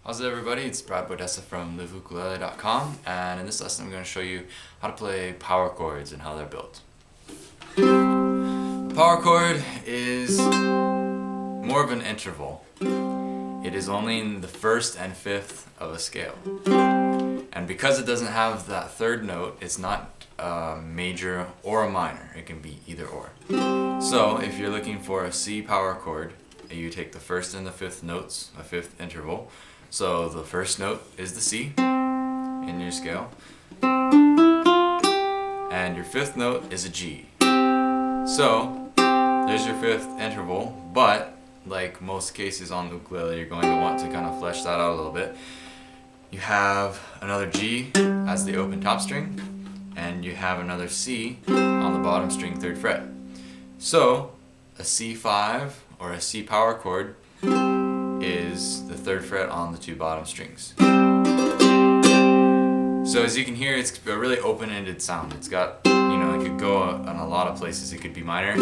How's it, everybody? It's Brad Bodessa from liveukulele.com, and in this lesson I'm going to show you how to play power chords and how they're built. A power chord is more of an interval. It is only in the first and fifth of a scale. And because it doesn't have that third note, it's not a major or a minor. It can be either or. So if you're looking for a C power chord, you take the first and the fifth notes, a fifth interval. So the first note is the C in your scale, and your fifth note is a G. So there's your fifth interval, but like most cases on the ukulele, you're going to want to kind of flesh that out a little bit. You have another G as the open top string, and you have another C on the bottom string, 3rd fret. So a C5 or a C power chord is the 3rd fret on the 2 bottom strings. So as you can hear, it's a really open-ended sound. It's got, it could go on a lot of places. It could be minor,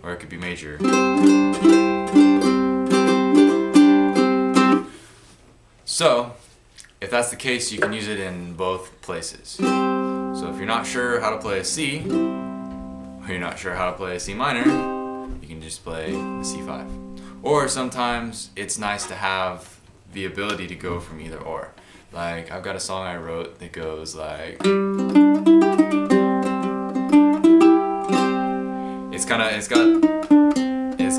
or it could be major. So if that's the case, you can use it in both places. So if you're not sure how to play a C, or you're not sure how to play a C minor, you can just play the C5. Or sometimes it's nice to have the ability to go from either or. Like, I've got a song I wrote that goes like, it's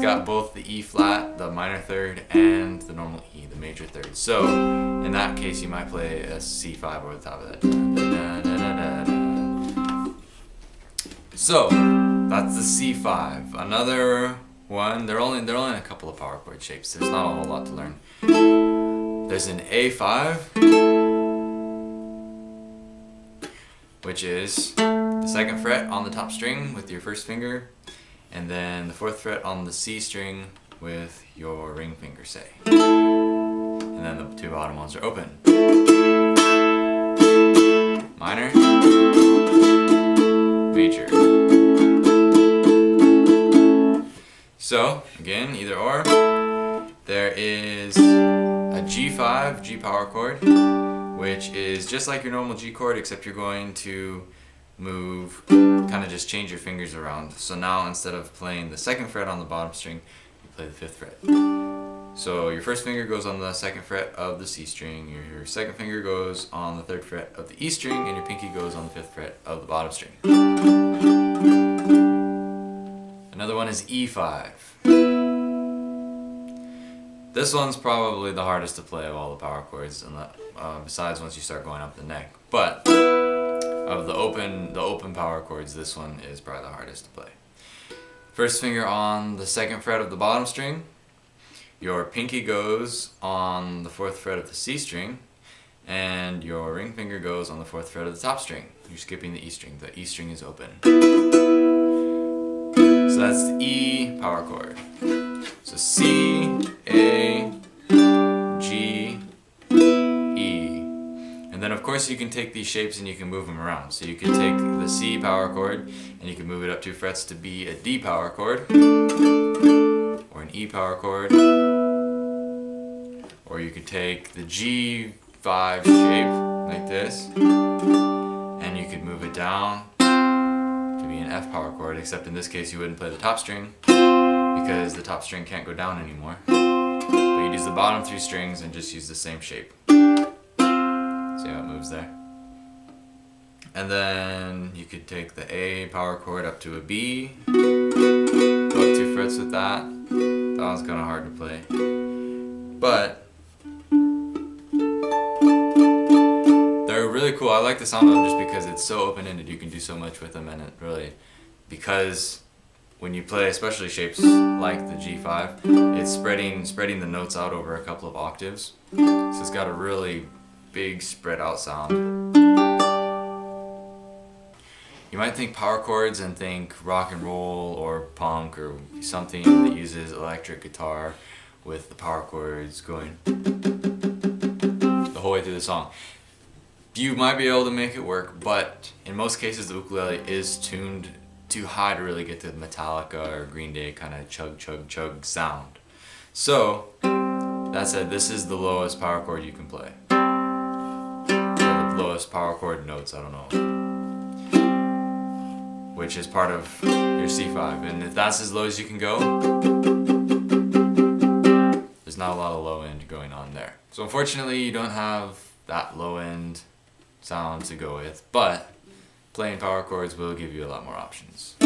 got both the E flat, the minor third, and the normal E, the major third. So in that case, you might play a C5 over the top of that. So that's the C5. Another one, they're only in a couple of power chord shapes. There's not a whole lot to learn. There's an A5, which is the 2nd fret on the top string with your first finger, and then the 4th fret on the C string with your ring finger, say. And then the 2 bottom ones are open. Minor, major. So, again, either or. There is a G5, G power chord, which is just like your normal G chord, except you're going to move, kind of just change your fingers around. So now instead of playing the 2nd fret on the bottom string, you play the 5th fret. So your first finger goes on the 2nd fret of the C string, your 2nd finger goes on the 3rd fret of the E string, and your pinky goes on the 5th fret of the bottom string. Another one is E5. This one's probably the hardest to play of all the power chords, and besides once you start going up the neck. But of the open power chords, this one is probably the hardest to play. First finger on the 2nd fret of the bottom string. Your pinky goes on the 4th fret of the C string, and your ring finger goes on the 4th fret of the top string. You're skipping the E string. The E string is open. So that's the E power chord. So C, A, G, E. And then of course you can take these shapes and you can move them around. So you can take the C power chord and you can move it up 2 frets to be a D power chord, or an E power chord, or you could take the G5 shape like this and you could move it down to be an F power chord, except in this case you wouldn't play the top string because the top string can't go down anymore. But you'd use the bottom 3 strings and just use the same shape. See how it moves there? And then you could take the A power chord up to a B, go up 2 frets with that. That one's kind of hard to play. But they're really cool. I like the sound of them just because it's so open-ended. You can do so much with them, and it really, because when you play especially shapes like the G5, it's spreading the notes out over a couple of octaves. So it's got a really big spread out sound. You might think power chords and think rock and roll or punk or something that uses electric guitar with the power chords going the whole way through the song. You might be able to make it work, but in most cases the ukulele is tuned too high to really get the Metallica or Green Day kind of chug chug chug sound. So That said, this is the lowest power chord you can play. Or the lowest power chord notes, I don't know. Which is part of your C5. And if that's as low as you can go, there's not a lot of low end going on there. So unfortunately, you don't have that low end sound to go with, but playing power chords will give you a lot more options.